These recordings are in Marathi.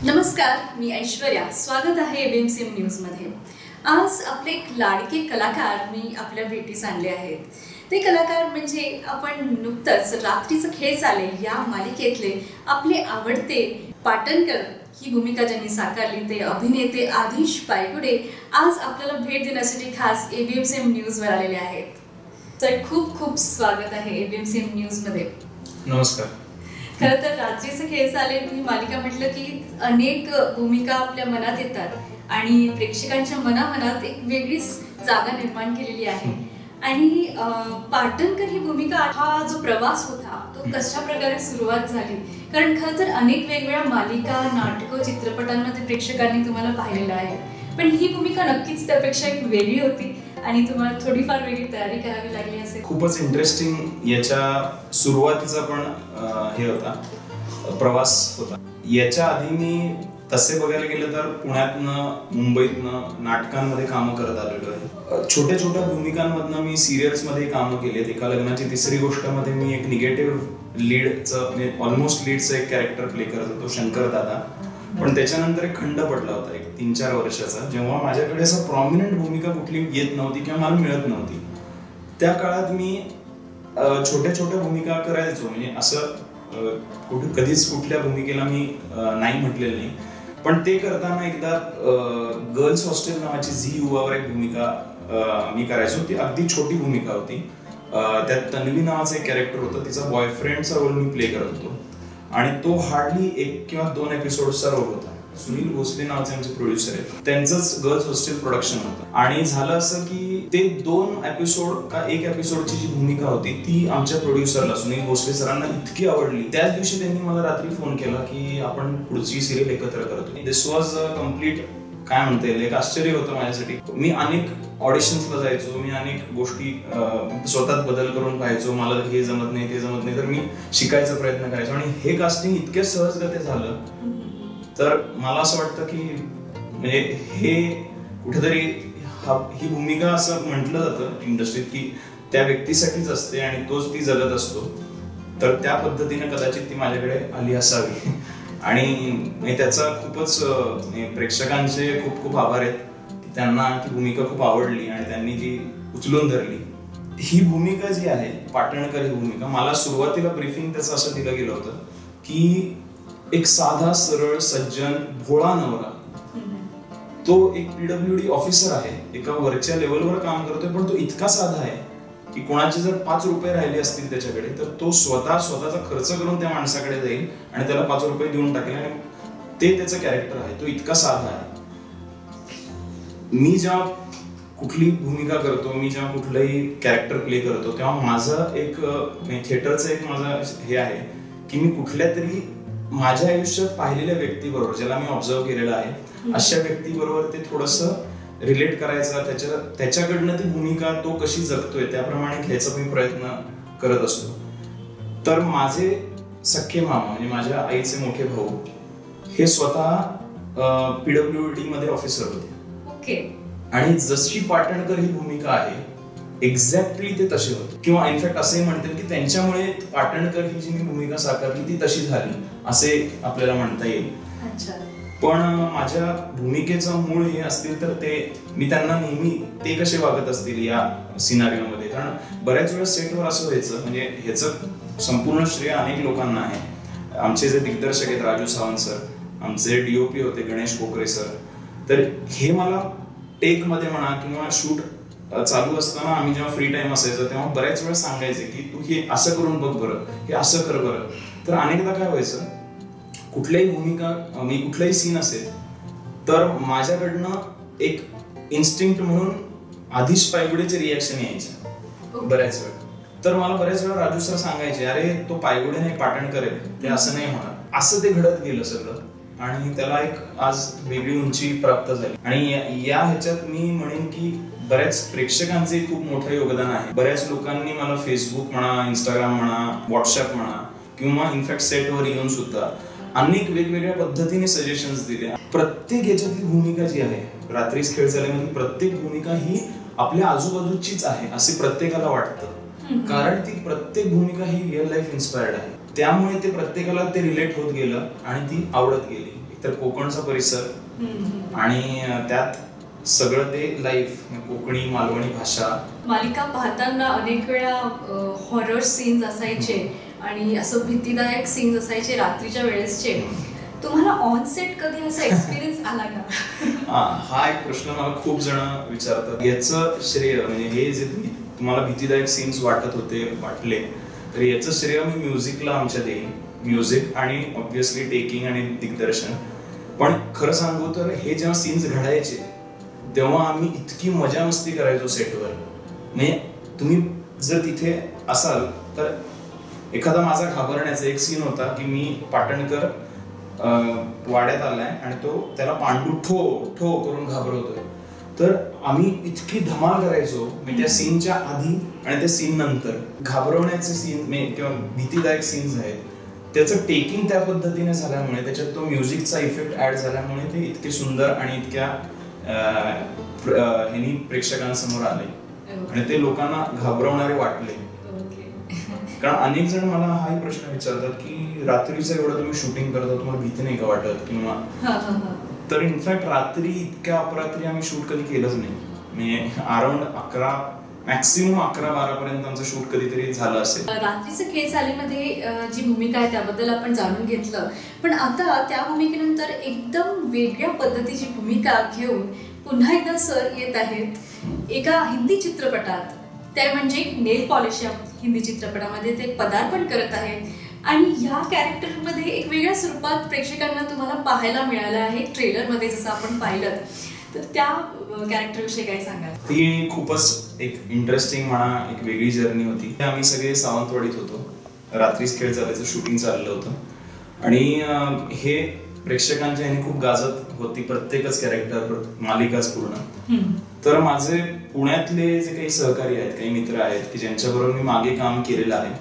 नमस्कार, मी ऐश्वर्या. स्वागत आहे एबीएमसीएम न्यूजमध्ये. आज आपले एक लाडके कलाकार मी आपल्या भेटीस आणले आहेत. ते कलाकार म्हणजे आपण नुकतंच रात्रीचं खेळ चाले या मालिकेतले आपले आवडते पाटणकर ही भूमिका ज्यांनी साकारली ते अभिनेते आदिश पायगुडे आज आपल्याला भेट देण्यासाठी खास एबीएमसीएम न्यूजवर आलेले आहेत. तर खूप खूप स्वागत आहे एबीएमसीएम न्यूजमध्ये. नमस्कार. खरं तर रात्रीचे खेळ चाले ही मालिका म्हटलं की अनेक भूमिका आपल्या मनात येतात आणि प्रेक्षकांच्या मनामनात एक वेगळीच जागा निर्माण केलेली आहे. आणि पाटणकर ही भूमिका हा जो प्रवास होता तो कशा प्रकारे सुरुवात झाली, कारण खरं तर अनेक वेगवेगळ्या मालिका, नाटकं, चित्रपटांमध्ये प्रेक्षकांनी तुम्हाला पाहिलेलं आहे, पण ही भूमिका नक्कीच त्यापेक्षा एक वेगळी होती आणि तुम्हाला थोडीफार वेगळी तयारी करावी लागली असेल. खूपच इंटरेस्टिंग याच्या सुरुवातीचा पण हे होता प्रवास होता. याच्या आधी मी तसे बघायला गेलं तर पुण्यातनं, मुंबईतनं नाटकांमध्ये कामं करत आलेलो आहे. छोट्या छोट्या भूमिकांमधनं मी सिरियल्समध्ये कामं केली. एका लग्नाची तिसरी गोष्टमध्ये मी एक निगेटिव्ह लीडचं म्हणजे ऑलमोस्ट लीडचं एक कॅरेक्टर प्ले करत होतो, शंकर दादा. पण त्याच्यानंतर एक खंड पडला होता एक 3-4 वर्षाचा, जेव्हा माझ्याकडे असं प्रॉमिनंट भूमिका कुठली येत नव्हती किंवा मला मिळत नव्हती. त्या काळात मी छोट्या छोट्या भूमिका करायचो. म्हणजे असं कधीच कुठल्या भूमिकेला मी नाही म्हटलेलं नाही. पण ते करताना एकदा गर्ल्स हॉस्टेल नावाची झी युवावर एक भूमिका मी करायचो. ती अगदी छोटी भूमिका होती. त्यात तन्वी नावाचं एक कॅरेक्टर होतं, तिचा बॉयफ्रेंडचा रोल मी प्ले करत होतो आणि तो हार्डली 1 किंवा 2 एपिसोडचा रोल होता. सुनील भोसले नावाचे आमचे प्रोड्युसर आहेत, त्यांचंच गर्ल्स हॉस्टेल प्रोडक्शन होतं. आणि झालं असं की ते 2 एपिसोड का 1 एपिसोडची जी भूमिका होती ती आमच्या प्रोड्युसरला सुनील भोसले सरांना इतकी आवडली, त्याच दिवशी त्यांनी मला रात्री फोन केला की आपण पुढची सिरियल एकत्र करतो. दिस वॉज कम्प्लीट काय म्हणता येईल एक आश्चर्य होतं माझ्यासाठी. मी अनेक ऑडिशन्सला जायचो, मी अनेक गोष्टी स्वतःत बदल करून पाहायचो. मला हे जमत नाही, ते जमत नाही, तर मी शिकायचा प्रयत्न करायचो. आणि हे कास्टिंग इतक्या सहजगते झालं तर मला असं वाटतं की म्हणजे हे कुठेतरी ही भूमिका असं म्हटलं जातं इंडस्ट्रीत की त्या व्यक्तीसाठीच असते आणि तोच ती जगत असतो. तर त्या पद्धतीने कदाचित ती माझ्याकडे आली असावी. आणि त्याचा खूपच प्रेक्षकांचे खूप खूप आभार आहेत की त्यांना ती भूमिका खूप आवडली आणि त्यांनी ती उचलून धरली. ही भूमिका जी आहे पाटणकर ही भूमिका, मला सुरुवातीला ब्रीफिंग त्याचं असं दिलं गेलं होतं की एक साधा सरळ सज्जन भोळा नवरा, तो एक PWD ऑफिसर आहे, एका वरच्या लेवलवर काम करतोय, पण तो इतका साधा आहे की कोणाचे जर 5 रुपये राहिले असतील त्याच्याकडे तर तो स्वतःचा खर्च करून त्या माणसाकडे जाईल आणि त्याला 5 रुपये देऊन टाकेल. आणि ते त्याचं कॅरेक्टर आहे, तो इतका साधा आहे. मी जेव्हा कुठली भूमिका करतो, मी जेव्हा कुठलंही कॅरेक्टर प्ले करतो, तेव्हा माझं एक थिएटरचं एक माझं हे आहे की मी कुठल्या तरी माझ्या आयुष्यात पाहिलेल्या व्यक्तीबरोबर, ज्याला मी ऑब्झर्व केलेलं आहे, अशा व्यक्तीबरोबर ते थोडंसं रिलेट करायचा, त्याच्याकडनं ती भूमिका तो कशी जगतोय त्याप्रमाणे घ्यायचा मी प्रयत्न करत असतो. तर माझे सख्खे मामा म्हणजे माझ्या आईचे मोठे भाऊ हे स्वतः PWD मध्ये ऑफिसर होते. आणि जशी पाटणकर ही भूमिका आहे एक्झॅक्टली ते तसे होते. किंवा इनफॅक्ट असे म्हणतील की त्यांच्यामुळे पाटणकर ही जी मी भूमिका साकारली ती तशी झाली असे आपल्याला म्हणता येईल. पण माझ्या भूमिकेचं मूळ हे असतील तर ते मी त्यांना नेहमी ते कसे वागत असतील या सिनारिओमध्ये, कारण बऱ्याच वेळा सेटवर असं व्हायचं. म्हणजे ह्याचं संपूर्ण श्रेय अनेक लोकांना आहे. आमचे जे दिग्दर्शक आहेत राजू सावंत सर, आमचे DOP होते गणेश कोकरे सर, तर हे मला टेकमध्ये म्हणा किंवा शूट चालू असताना आम्ही जेव्हा फ्री टाइम असायचं तेव्हा बऱ्याच वेळा सांगायचे की तू हे असं करून बघ बरं, हे असं कर बरं. तर अनेकदा काय व्हायचं, कुठल्याही भूमिका मी कुठलाही सीन असेल तर माझ्याकडनं एक इन्स्टिंक्ट म्हणून आदिश पायगुडेचे रिॲक्शन यायचे बऱ्याच वेळा. तर मला बऱ्याच वेळा राजू सर सांगायचे, अरे तो पायगुडे नाही पाटणकर आहे, ते असं नाही होणार. असं ते घडत गेलं सगळं आणि त्याला एक आज वेगळी उंची प्राप्त झाली. आणि या ह्याच्यात मी म्हणेन की बऱ्याच प्रेक्षकांचे खूप मोठं योगदान आहे. बऱ्याच लोकांनी मला फेसबुक म्हणा, इंस्टाग्राम म्हणा, व्हॉट्सअप म्हणा किंवा इनफॅक्ट सेटवर येऊन सुद्धा अनेक वेगवेगळ्या पद्धतीने सजेशन्स दिले. प्रत्येक याच्यातली भूमिका जी आहे रात्रीच खेळ चालेमध्ये, प्रत्येक भूमिका ही आपल्या आजूबाजूचीच आहे असे प्रत्येकाला वाटतं, कारण ती प्रत्येक भूमिका ही रिअल लाईफ इन्स्पायर्ड आहे. त्यामुळे ते प्रत्येकाला ते रिलेट होत गेलं आणि ती आवडत गेली. तर कोकणचा परिसर आणि त्यात सगळं ते लाईफ, कोकणी मालवणी भाषा. मालिका पाहताना अनेक वेळा हॉरर सीन्स असायचे आणि असं भीतीदायक सीन्स असायचे रात्रीच्या वेळेसचे. तुम्हाला ऑन सेट कधी असा एक्सपिरियन्स आला का? हा एक प्रश्न मला खूप जण विचारतात. याचं श्रेय म्हणजे हे जे तुम्हाला भीतीदायक सीन्स वाटले तर याचं श्रेय मी म्युझिकला आमच्या देईन. म्युझिक आणि ऑब्व्हियसली टेकिंग आणि दिग्दर्शन. पण खरं सांगू तर हे जेव्हा सीन्स घडायचे तेव्हा आम्ही इतकी मजा मस्ती करायचो सेटवर. म्हणजे तुम्ही जर तिथे असाल तर एखादा माझा घाबरण्याचा एक सीन होता की मी पाटणकर वाड्यात आलाय आणि तो त्याला पांडू ठो ठो करून घाबरवतोय. तर आम्ही इतकी धमाल करायचो त्या सीनच्या आधी आणि त्या सीन नंतर. घाबरवण्याचे सीन किंवा भीतीदायक सीन्स आहेत त्याचं टेकिंग त्या पद्धतीने झाल्यामुळे, त्याच्यात तो म्युझिकचा इफेक्ट ऍड झाल्यामुळे ते इतके सुंदर आणि इतक्या ह्यांनी प्रेक्षकांसमोर आले आणि ते लोकांना घाबरवणारे वाटले. कारण अनेक जण मला हाही प्रश्न विचारतात की रात्रीचं एवढं तुम्ही शूटिंग करता, तुम्हाला भीती नाही का वाटत किंवा. तर इनफॅक्ट रात्री इतक्या अपरात्री आम्ही शूट कधी केलंच नाही. म्हणजे अराउंड 11 मॅक्सिमम 11-12 पर्यंत आमचं शूट कधीतरी झालं असेल. रात्रीचं खेळ चालीमध्ये जी भूमिका आहे त्याबद्दल आपण जाणून घेतलं, पण आता त्या भूमिकेनंतर एकदम वेगळ्या पद्धतीची भूमिका घेऊन पुन्हा एकदा सर येत आहेत एका हिंदी चित्रपटात. त्या म्हणजे नेल पॉलिश या हिंदी चित्रपटामध्ये ते पदार्पण करत आहेत आणि ह्या कॅरेक्टरमध्ये एक वेगळ्या स्वरूपात प्रेक्षकांना तुम्हाला पाहायला मिळालं आहे ट्रेलरमध्ये जसं आपण पाहिलं. तर त्या कॅरेक्टरविषयी काय सांगाल? ती खूपच एक इंटरेस्टिंग म्हणा एक वेगळी जर्नी होती. आम्ही सगळे सावंतवाडीत होतो. रात्रीच खेळ चालायचं शूटिंग चाललं होतं आणि हे प्रेक्षकांच्या ह्याने खूप गाजत होती प्रत्येकच कॅरेक्टर, मालिकाच पूर्ण. तर माझे पुण्यातले जे काही सहकारी आहेत, काही मित्र आहेत की ज्यांच्याबरोबर मी मागे काम केलेलं आहे,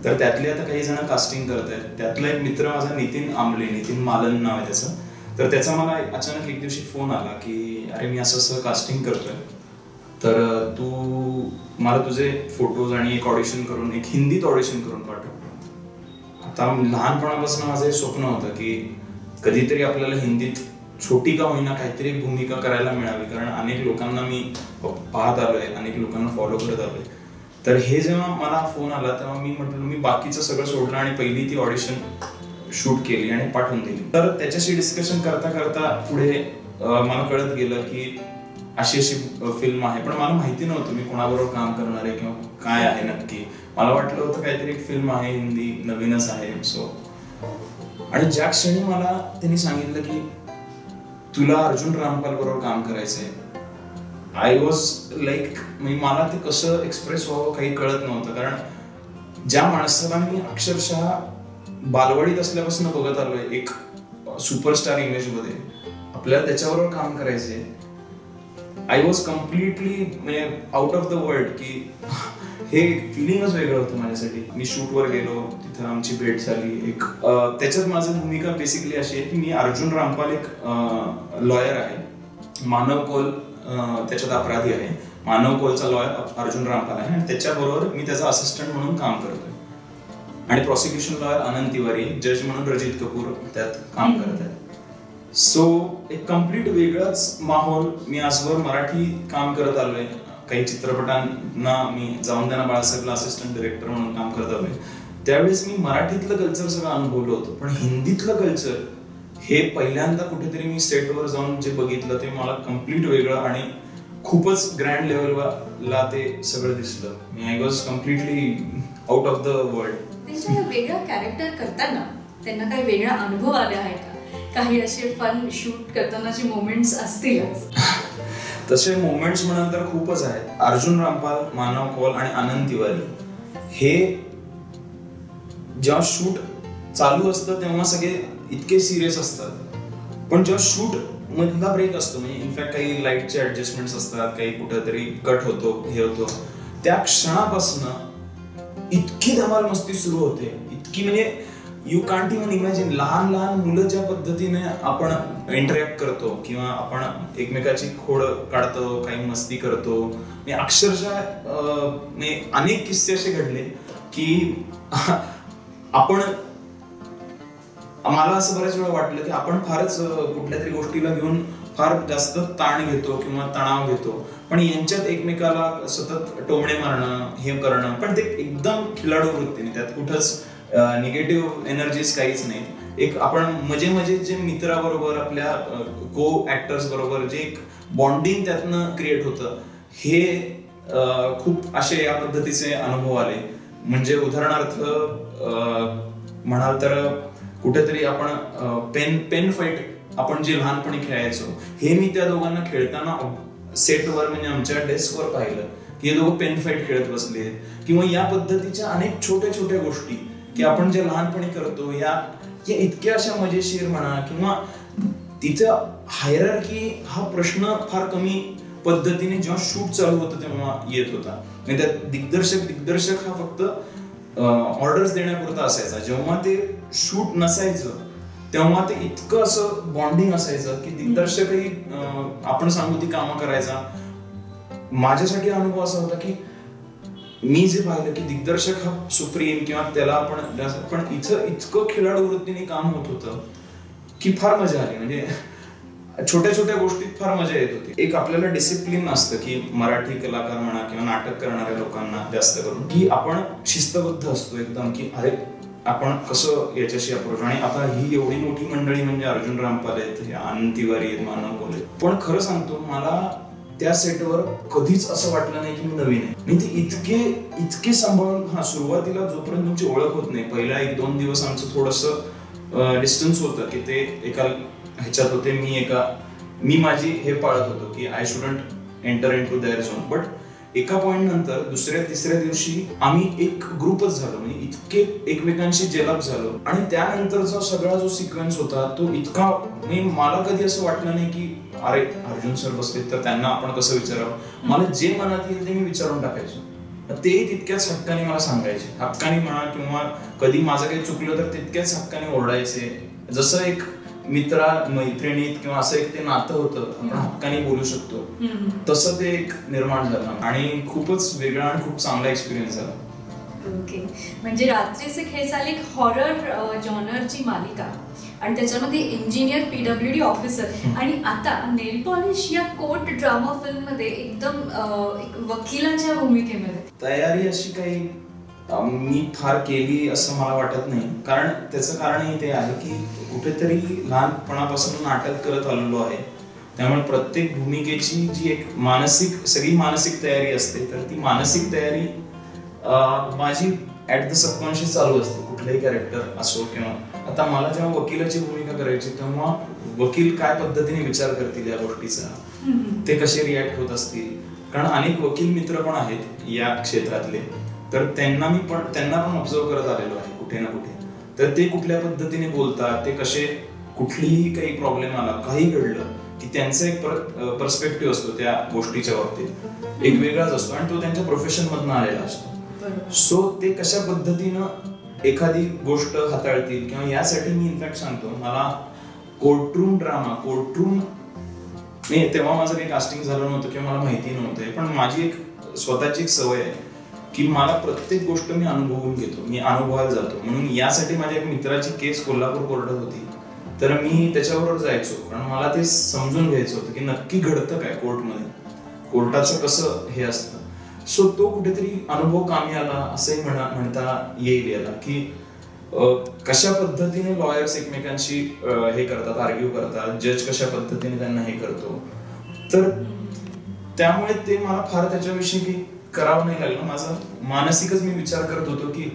तर त्यातले आता काही जण कास्टिंग करत आहेत. त्यातला एक मित्र माझा नितीन आंबले, नितीन मालन नाव आहे त्याचं. तर त्याचा मला अचानक एक दिवशी फोन आला की अरे मी असं कास्टिंग करतोय, तर तू मला तुझे फोटोज आणि एक ऑडिशन करून, एक हिंदीत ऑडिशन करून पाठव. आता लहानपणापासून माझं हे स्वप्न होतं की कधीतरी आपल्याला हिंदीत छोटी का होईना काहीतरी भूमिका करायला मिळावी. कारण अनेक लोकांना मी पाहत आलोय, अनेक लोकांना फॉलो करत आलोय. तर हे जेव्हा मला फोन आला तेव्हा मी म्हटलं मी बाकीचं सगळं सोडलं आणि पहिली ती ऑडिशन शूट केली आणि पाठवून दिली. तर त्याच्याशी डिस्कशन करता करता पुढे मला कळत गेलं की अशी फिल्म आहे, पण मला माहिती नव्हतं मी कोणाबरोबर काम करणार आहे किंवा काय आहे नक्की. मला वाटलं होतं काहीतरी एक फिल्म आहे हिंदी, नवीनच आहे. सो आणि ज्या क्षणी मला त्यांनी सांगितलं की तुला अर्जुन रामपाल बरोबर काम करायचंय, आय वॉज लाईक, मला ते कसं एक्सप्रेस व्हावं काही कळत नव्हतं. कारण ज्या माणसाला मी अक्षरशः बालवाडीत असल्यापासून बघत आलोय एक सुपरस्टार इमेज मध्ये, आपल्याला त्याच्याबरोबर काम करायचंय. आय वॉज कम्प्लिटली म्हणजे आउट ऑफ द वर्ल्ड की हे फिलिंगच वेगळं होतं माझ्यासाठी. मी शूटवर गेलो, तिथं आमची भेट झाली. एक त्याच्यात माझी भूमिका बेसिकली अशी आहे की मी अर्जुन रामपाल एक लॉयर आहे, मानव कौल त्याच्यात अपराधी आहे. मानव कौलचा लॉयर अर्जुन रामपाल आहे आणि त्याच्याबरोबर मी त्याचा असिस्टंट म्हणून काम करतोय. आणि प्रॉसिक्युशन लॉयर आनंद तिवारी, जज म्हणून रजित कपूर त्यात काम करत आहेत. सो एक कम्प्लीट वेगळाच माहोल. मी आजवर मराठी काम करत आलोय, काही चित्रपटांना मी जाऊन त्यांना बाळासाहेबला असिस्टंट डिरेक्टर म्हणून काम करत आलोय. त्यावेळेस मी मराठीतलं कल्चर सगळं अनुभवलं होतं, पण हिंदीतलं कल्चर हे पहिल्यांदा कुठेतरी मी सेटवर जाऊन जे बघितलं ते मला कम्प्लीट वेगळं आणि खूपच ग्रँड लेवलला ते सगळं दिसलं. I was completely out of the world. वेगळा कॅरेक्टर करताना त्यांना काही वेगळा अनुभव आले आहे का? काही असे फन शूट करतानाचे मोमेंट्स असतीलच. तसे मोमेंट्स म्हणाल तर खूपच आहेत. अर्जुन रामपाल, मानव कौल आणि आनंद तिवारी हे जेव्हा शूट चालू असतं तेव्हा सगळे इतके सिरियस असतात, पण जेव्हा शूट मधला ब्रेक असतो, म्हणजे इनफॅक्ट काही लाईटचे ऍडजस्टमेंट्स असतात, काही कुठेतरी कट होतो, हे होतो, त्या क्षणापासून इतकी धमाल मस्ती सुरू होते, इतकी म्हणजे यू कांट इवन इमॅजिन. लहान लहान मुलं ज्या पद्धतीने आपण इंटरॅक्ट करतो किंवा आपण एकमेकाची खोड काढतो, काही मस्ती करतो, अक्षरशः अनेक किस्से असे घडले की आपण मला असं बऱ्याच वेळा वाटलं की आपण फारच कुठल्या तरी गोष्टीला घेऊन फार जास्त ताण घेतो किंवा तणाव घेतो, पण यांच्यात एकमेकाला सतत टोमणे मारणं हे करणं, पण ते एकदम खिलाडू वृत्तीने, त्यात कुठंच निगेटिव्ह एनर्जीज काहीच नाही. एक आपण मजे जे मित्राबरोबर आपल्या को ऍक्टर्स बरोबर जे एक बॉन्डिंग त्यातनं क्रिएट होतं, हे खूप असे या पद्धतीचे अनुभव आले. म्हणजे उदाहरणार्थ म्हणाल तर कुठेतरी आपण पेन फाईट आपण जे लहानपणी खेळायचो, हे मी त्या दोघांना खेळताना सेटवर म्हणजे आमच्या डेस्कवर पाहिलं की हे दोघं पेन फाईट खेळत बसले. किंवा या पद्धतीच्या अनेक छोट्या छोट्या गोष्टी की आपण जे लहानपणी करतो या इतक्या अशा मजेशीर म्हणा, किंवा तिथं हायरार्की हा प्रश्न फार कमी पद्धतीने जेव्हा शूट चालू होतं तेव्हा येत होता. म्हणजे त्यात दिग्दर्शक हा फक्त ऑर्डर्स देण्यापुरता असायचा. जेव्हा ते शूट नसायचं तेव्हा ते इतकं असं बॉन्डिंग असायचं की दिग्दर्शकही आपण सांगू ती कामं करायचा. माझ्यासाठी अनुभव असा होता की मी जे पाहिलं की दिग्दर्शक हा सुप्रीम किंवा त्याला पण इथं इतकं खिलाडू वृत्तीने काम होत होतं की फार मजा आली. म्हणजे छोट्या छोट्या गोष्टीत फार मजा येत होती. एक आपल्याला डिसिप्लिन असतं की मराठी कलाकार म्हणा किंवा नाटक करणाऱ्या लोकांना जास्त करून की आपण शिस्तबद्ध असतो एकदम, की अरे आपण कसं याच्याशी अप्रोच. आणि आता ही एवढी मोठी मंडळी म्हणजे अर्जुन रामपाल आहेत, आनंद तिवारी आहेत, मानव कोले. पण खरं सांगतो मला त्या सेटवर कधीच असं वाटलं नाही की मी नवीन आहे. मी ते इतके सांभाळून, सुरुवातीला जोपर्यंत तुमची ओळख होत नाही, पहिला 1-2 दिवस आमचं थोडंसं डिस्टन्स होतं की ते एका ह्याच्यात होते, मी माझी हे पाळत होतो की I shouldn't enter into their zone. But एका पॉइंट नंतर दुसऱ्या-तिसऱ्या दिवशी आम्ही एक ग्रुपच झालो, म्हणजे इतके एकमेकांशी जेलअप झालो. आणि त्यानंतरचा सगळा जो सिक्वेन्स होता तो इतका, मला कधी असं वाटलं नाही की अरे अर्जुन सर बसले तर त्यांना आपण कसं विचारावं. मला जे मनात येईल ते मी विचारून टाकायचो. ते तितक्याच हक्काने मला सांगायचे, हक्काने म्हणा, किंवा कधी माझं काही चुकलं तर तितक्याच हक्काने ओरडायचे. जसं एक मैत्रिणीत किंवा असं एक ते नातं होतं, आपण हक्काने बोलू शकतो, तसं ते एक निर्माण झालं आणि खूपच वेगळा आणि खूप चांगला एक्सपिरियन्स झाला. ओके, म्हणजे रात्रीचे खेळ झाले एक हॉरर जॉनरची मालिका आणि त्याच्यामध्ये इंजिनियर, PWD ऑफिसर, आणि आता नेल पॉलिश या कोर्ट ड्रामा फिल्म मध्ये एकदम एक वकिलाच्या भूमिकेमध्ये. तयारी अशी काही मी फार केली असं मला वाटत नाही, कारण त्याचं कारणही ते आहे की कुठेतरी लहानपणापासून नाटक करत आलेलो आहे. त्यामुळे प्रत्येक भूमिकेची जी एक सगळी मानसिक तयारी असते, तर ती मानसिक तयारी माझी ऍट द सबकॉन्शियस चालू असते. कुठलंही कॅरेक्टर असो, किंवा आता मला जेव्हा वकिलाची भूमिका करायची तेव्हा वकील काय पद्धतीने विचार करतील या गोष्टीचा, ते कसे रिॲक्ट होत असतील. कारण अनेक वकील मित्र पण आहेत या क्षेत्रातले, तर त्यांना पण ऑब्झर्व करत आलेलो आहे कुठे ना कुठे. तर ते कुठल्या पद्धतीने बोलतात, ते कसे, कुठलीही काही प्रॉब्लेम आला, काही घडलं की त्यांचा एक पर्स्पेक्टिव्ह असतो त्या गोष्टीच्या बाबतीत, एक वेगळाच असतो आणि तो त्यांच्या प्रोफेशन मधनं आलेला असतो. सो ते कशा पद्धतीनं एखादी गोष्ट हाताळतील, किंवा यासाठी मी इनफॅक्ट सांगतो, मला कोर्टरूम ड्रामा, तेव्हा माझं काही कास्टिंग झालं नव्हतं किंवा मला माहिती नव्हतं, पण माझी एक स्वतःची एक सवय आहे की मला प्रत्येक गोष्ट मी अनुभवून घेतो, मी अनुभवायला जातो. म्हणून यासाठी माझ्या एक मित्राची केस कोल्हापूर कोर्टात होती, तर मी त्याच्याबरोबर जायचो, कारण मला ते समजून घ्यायचं होतं की नक्की घडतं काय कोर्टमध्ये, कोर्टाचं कसं हे असतं. सो तो कुठेतरी अनुभव कामी आला असंही म्हणता येईल याला, की कशा पद्धतीने लॉयर्स एकमेकांशी हे करतात, आर्ग्यू करतात, जज कशा पद्धतीने त्यांना हे करतो. तर त्यामुळे ते मला फार त्याच्याविषयी काही करावं नाही लागलं. माझा मानसिकच मी विचार करत होतो की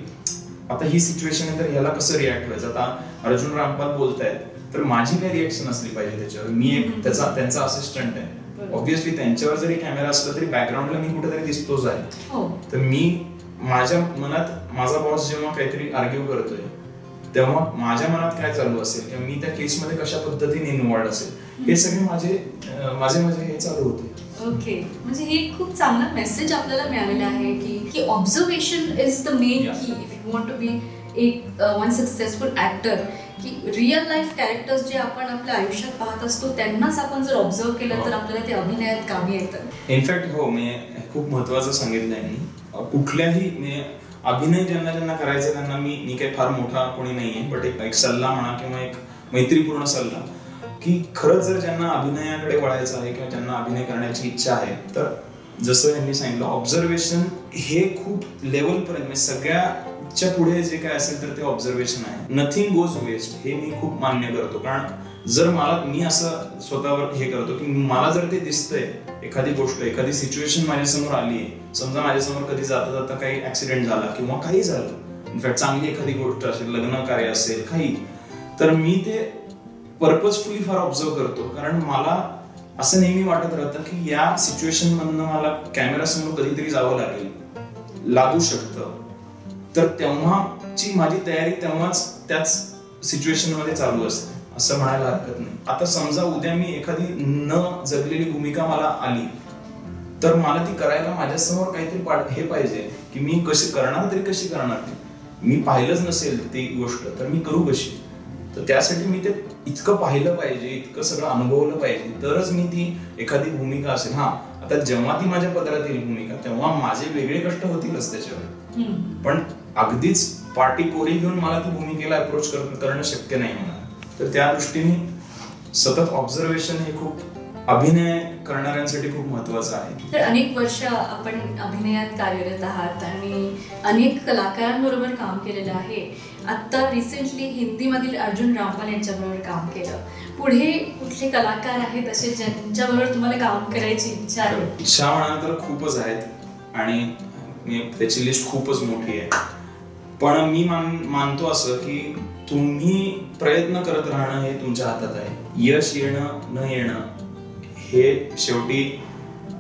आता ही सिच्युएशन आहे तर ह्याला कसं रिॲक्ट व्हायचं. आता अर्जुन रामपाल बोलतायत तर माझी काही रिॲक्शन असली पाहिजे त्याच्यावर. मी एक त्यांचा असिस्टंट आहे, ऑब्व्हियसली त्यांच्यावर जरी कॅमेरा असला तरी बॅकग्राऊंडला मी कुठेतरी दिसतोच आहे. तर मी माझ्या मनात, माझा बॉस जेव्हा काहीतरी आर्ग्यू करतोय तेव्हा माझ्या मनात काय चालू असेल किंवा मी त्या केसमध्ये कशा पद्धतीने इन्व्हॉल्ड असेल, हे सगळे माझे हे चालू होते. ओके, म्हणजे हे खूप चांगला मेसेज आपल्याला मिळालेला आहे की ऑब्झर्वेशन इज द मेन की if you want to be एक वन सक्सेसफुल ऍक्टर. की रिअल लाईफ कॅरेक्टर्स जे आपण आपल्या आयुष्यात पाहत असतो त्यांनाच आपण जर ऑब्झर्व केलं तर आपल्याला ते अभिनयात कामी येतं. इनफॅक्ट हो, मी खूप महत्वाचं सांगितलंय मी. कुठल्याही अभिनय ज्यांना ज्यांना करायचं त्यांना मी काही फार मोठा कोणी नाहीये, बट एक सल्ला म्हणा किंवा एक मैत्रीपूर्ण सल्ला की खरंच जर ज्यांना अभिनयाकडे वळायचं आहे किंवा ज्यांना अभिनय करण्याची इच्छा आहे, तर जसं यांनी सांगितलं ऑब्झर्वेशन हे खूप लेवलपर्यंत म्हणजे सगळ्याच्या पुढे जे काय असेल तर ते ऑब्झर्वेशन आहे. नथिंग गोज वेस्ट हे मी खूप मान्य करतो. कारण जर मी असं स्वतःवर हे करतो की मला जर ते दिसतंय एखादी गोष्ट, एखादी सिच्युएशन माझ्यासमोर आली आहे, समजा माझ्यासमोर कधी जाता जाता काही ऍक्सिडेंट झाला किंवा काही झालं, इनफॅक्ट चांगली एखादी गोष्ट असेल, लग्न कार्य असेल काही, तर मी ते पर्पजफुली फार ऑब्झर्व करतो. कारण मला असं नेहमी वाटत राहतं की या सिच्युएशन मधनं मला कॅमेरा समोर कधीतरी जावं लागू शकतं, तर तेव्हाची माझी तयारी तेव्हाच त्याच सिच्युएशन मध्ये चालू असते असं म्हणायला हरकत नाही. आता समजा उद्या मी एखादी न जगलेली भूमिका मला आली, तर मला ती करायला माझ्यासमोर काहीतरी हे पाहिजे की मी कशी करणार, तरी कशी करणार. मी पाहिलंच नसेल ती गोष्ट तर मी करू कशी. तर त्यासाठी मी ते इतकं पाहिलं पाहिजे, इतकं सगळं अनुभवलं पाहिजे, तरच मी ती एखादी भूमिका असेल. आता जेव्हा ती माझ्या पदरात येईल भूमिका, तेव्हा माझे वेगळे कष्ट होतीलच त्याच्यावर, पण अगदीच पार्टी कोरी घेऊन मला ती भूमिकेला अप्रोच करणं शक्य नाही होणार. तर त्या दृष्टीने सतत ऑब्झर्वेशन हे खूप अभिनय करणाऱ्यांसाठी खूप महत्वाचं आहे. तर अनेक वर्ष आपण अभिनयात कार्यरत आहात आणि अनेक कलाकारांबरोबर काम केलेलं आहे. आता रिसेंटली हिंदीमधील अर्जुन रामपाल यांच्याबरोबर काम केलं. पुढे कुठले कलाकार आहेत असे ज्यांच्याबरोबर तुम्हाला काम करायची इच्छा आहे? इच्छा म्हणाल तर खूपच आहेत आणि त्याची लिस्ट खूपच मोठी आहे. पण मी मानतो असं की तुम्ही प्रयत्न करत राहणं हे तुमच्या हातात आहे. यश येणं न येणं हे शेवटी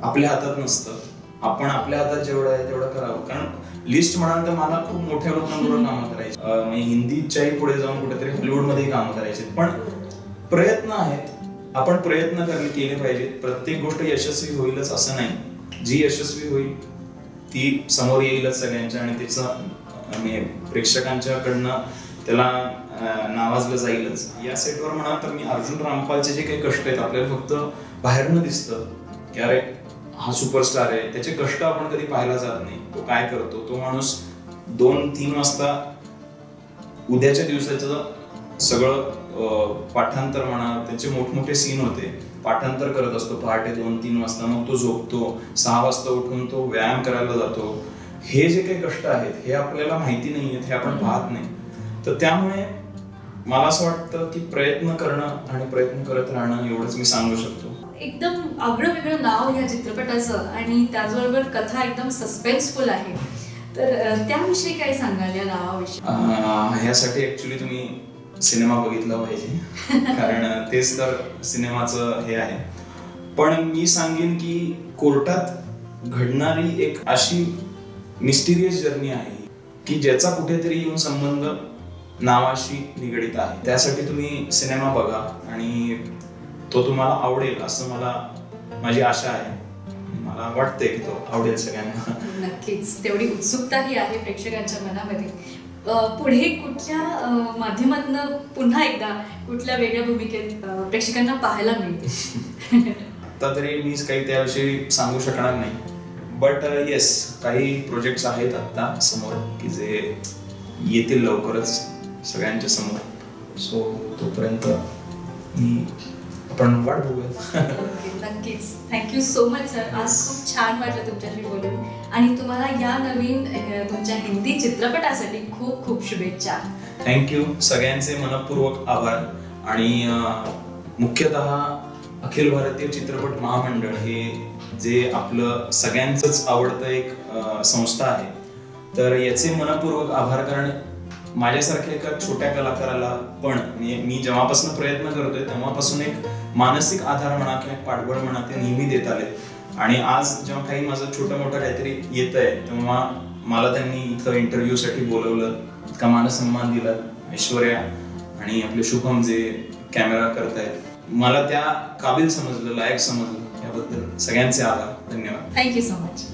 आपल्या हातात नसतं. आपण आपल्या हातात जेवढं आहे तेवढं करावं. कारण लिस्ट म्हणाल तर मला खूप मोठ्या लोकांबरोबर कामं करायची, म्हणजे हिंदीच्याही पुढे जाऊन कुठेतरी हॉलिवूडमध्येही कामं करायची. पण प्रयत्न आहेत, आपण प्रयत्न केले पाहिजेत. प्रत्येक गोष्ट यशस्वी होईलच असं नाही. जी यशस्वी होईल ती समोर येईलच सगळ्यांच्या आणि तिचं प्रेक्षकांच्याकडनं त्याला नावाजलं जाईलच. या सेटवर म्हणा तर मी अर्जुन रामपालचे जे काही कष्ट आहेत आपल्याला फक्त बाहेरनं दिसतं की अरे हा सुपरस्टार आहे, त्याचे कष्ट आपण कधी पाहायला जात नाही. तो काय करतो, तो माणूस 2-3 वाजता उद्याच्या दिवसाचं सगळं पाठांतर म्हणा, त्याचे मोठमोठे सीन होते, पाठांतर करत असतो पहाटे 2-3 वाजता. मग तो झोपतो, 6 वाजता उठून तो व्यायाम करायला जातो. हे जे काही कष्ट आहेत हे आपल्याला माहिती नाही आहेत, हे आपण पाहत नाही. तर त्यामुळे मला असं वाटतं की प्रयत्न करणं आणि प्रयत्न करत राहणं एवढंच मी सांगू शकतो. एकदम आगळं वेगळं नाव ह्या चित्रपटाचं आणि त्याचबरोबर कथा एकदम सस्पेन्सफुल आहे. तर त्याविषयी काय सांगाल या नावाविषयी? ह्यासाठी ऍक्च्युली तुम्ही सिनेमा बघितला पाहिजे कारण तेच तर सिनेमाचं हे आहे. पण मी सांगेन की कोर्टात घडणारी एक अशी मिस्टिरियस जर्नी आहे की ज्याचा कुठेतरी येऊन संबंध नावाशी निगडित आहे. त्यासाठी तुम्ही सिनेमा बघा आणि तो तुम्हाला आवडेल असं माझी आशा आहे. मला वाटतंय की तो आवडेल सगळ्यांना. नक्कीच तेवढी उत्सुकताही आहे प्रेक्षकांच्या मनामध्ये. पुढे कुठल्या माध्यमातून पुन्हा एकदा कुठल्या वेगळ्या भूमिकेत प्रेक्षकांना पाहायला मिळते? आता तरी मी काही त्याविषयी सांगू शकणार नाही, बट येस काही प्रोजेक्ट्स आहेत आता समोर की जे येतील लवकरच सगळ्यांच्या समोर. सो तोपर्यंत आपण वाट बघूया. नक्कीच. Thank you so much sir. आज खूप छान वाटलं तुमच्याशी बोलून आणि तुम्हाला या नवीन तुमच्या हिंदी चित्रपटासाठी खूप खूप शुभेच्छा. थँक्यू. सगळ्यांचे मनपूर्वक आभार. आणि मुख्यतः अखिल भारतीय चित्रपट महामंडळ हे जे आपलं सगळ्यांचंच आवडतं एक संस्था आहे, तर याचे मनपूर्वक आभार. कारण माझ्यासारख्या एका छोट्या कलाकाराला पण मी जेव्हापासून प्रयत्न करतोय तेव्हापासून एक मानसिक आधार म्हणा किंवा पाठबळ म्हणा ते नेहमी देत आले. आणि आज जेव्हा काही माझं छोटं मोठं काहीतरी येत आहे तेव्हा मला त्यांनी इथं इंटरव्ह्यूसाठी बोलवलं, इतका मानसन्मान दिला. ऐश्वर्या आणि आपले शुभम जे कॅमेरा करतायत, मला त्या काबिल समजलं, लायक समजलं. याबद्दल सगळ्यांचे आभार. धन्यवाद. Thank you so much.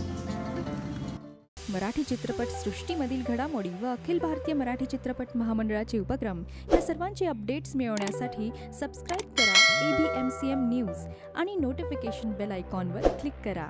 मराठी चित्रपट सृष्टीमधील घडामोडी व अखिल भारतीय मराठी चित्रपट महामंडळाचे उपक्रम या सर्वांचे अपडेट्स मिळवण्यासाठी सबस्क्राईब करा ABMCM न्यूज आणि नोटिफिकेशन बेल आयकॉनवर क्लिक करा.